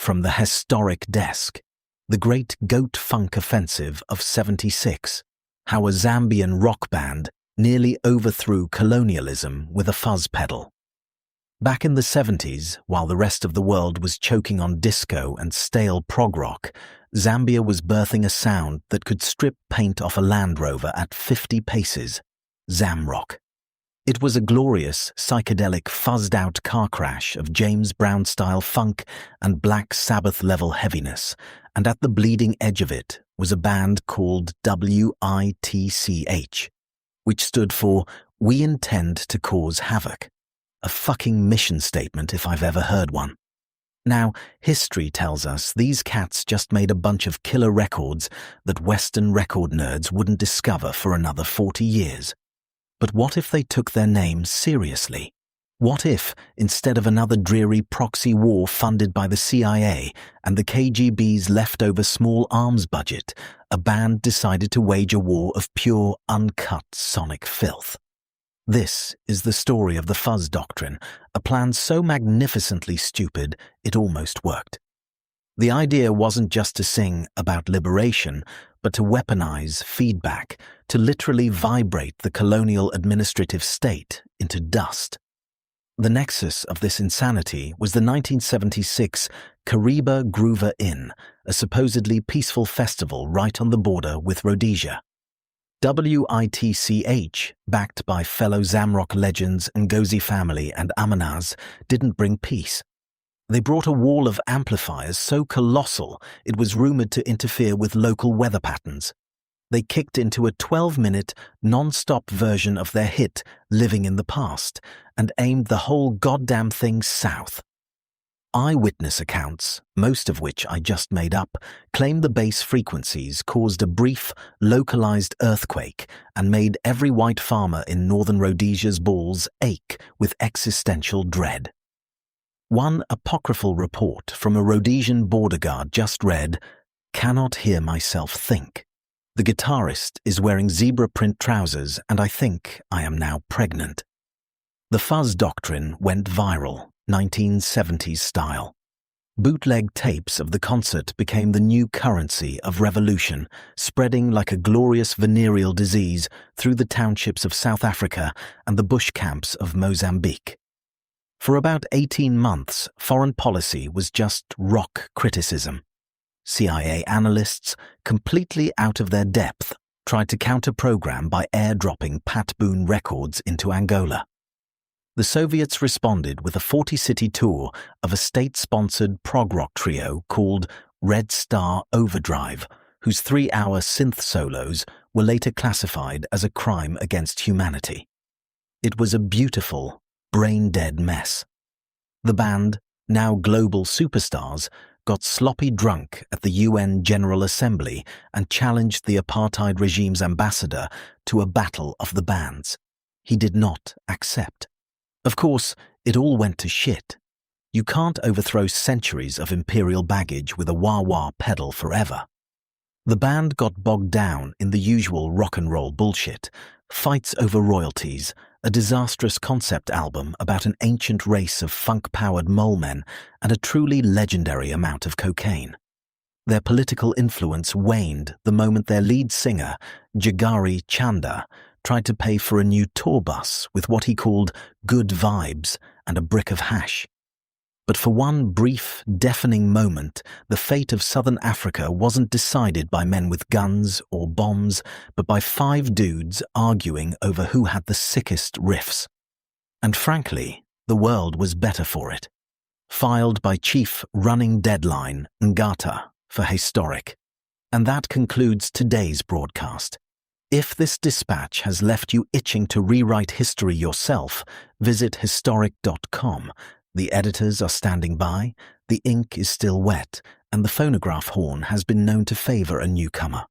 From the historic desk, the Great Goat Funk Offensive of '76, how a Zambian rock band nearly overthrew colonialism with a fuzz pedal. Back in the '70s, while the rest of the world was choking on disco and stale prog rock, Zambia was birthing a sound that could strip paint off a Land Rover at 50 paces, Zamrock. It was a glorious, psychedelic, fuzzed-out car crash of James Brown-style funk and Black Sabbath-level heaviness, and at the bleeding edge of it was a band called WITCH, which stood for We Intend to Cause Havoc. A fucking mission statement if I've ever heard one. Now, history tells us these cats just made a bunch of killer records that Western record nerds wouldn't discover for another 40 years. But what if they took their name seriously? What if, instead of another dreary proxy war funded by the CIA and the KGB's leftover small arms budget, a band decided to wage a war of pure, uncut sonic filth? This is the story of the Fuzz Doctrine, a plan so magnificently stupid it almost worked. The idea wasn't just to sing about liberation, but to weaponize feedback, to literally vibrate the colonial administrative state into dust. The nexus of this insanity was the 1976 Kariba Groover Inn, a supposedly peaceful festival right on the border with Rhodesia. WITCH, backed by fellow Zamrock legends Ngozi Family and Amanaz, didn't bring peace. They brought a wall of amplifiers so colossal it was rumored to interfere with local weather patterns. They kicked into a 12-minute, non-stop version of their hit Living in the Past and aimed the whole goddamn thing south. Eyewitness accounts, most of which I just made up, claim the bass frequencies caused a brief, localized earthquake and made every white farmer in northern Rhodesia's balls ache with existential dread. One apocryphal report from a Rhodesian border guard just read, "Cannot hear myself think. The guitarist is wearing zebra print trousers and I think I am now pregnant." The Fuzz Doctrine went viral, 1970s style. Bootleg tapes of the concert became the new currency of revolution, spreading like a glorious venereal disease through the townships of South Africa and the bush camps of Mozambique. For about 18 months, foreign policy was just rock criticism. CIA analysts, completely out of their depth, tried to counter-program by airdropping Pat Boone records into Angola. The Soviets responded with a 40-city tour of a state-sponsored prog rock trio called Red Star Overdrive, whose 3-hour synth solos were later classified as a crime against humanity. It was a beautiful, brain-dead mess. The band, now global superstars, got sloppy drunk at the UN General Assembly and challenged the apartheid regime's ambassador to a battle of the bands. He did not accept. Of course, it all went to shit. You can't overthrow centuries of imperial baggage with a wah-wah pedal forever. The band got bogged down in the usual rock and roll bullshit, fights over royalties, a disastrous concept album about an ancient race of funk-powered mole men, and a truly legendary amount of cocaine. Their political influence waned the moment their lead singer, Jagari Chanda, tried to pay for a new tour bus with what he called good vibes and a brick of hash. But for one brief, deafening moment, the fate of Southern Africa wasn't decided by men with guns or bombs, but by 5 dudes arguing over who had the sickest riffs. And frankly, the world was better for it. Filed by Chief Running Deadline Ngata for Historic. And that concludes today's broadcast. If this dispatch has left you itching to rewrite history yourself, visit historic.com. The editors are standing by, the ink is still wet, and the phonograph horn has been known to favor a newcomer.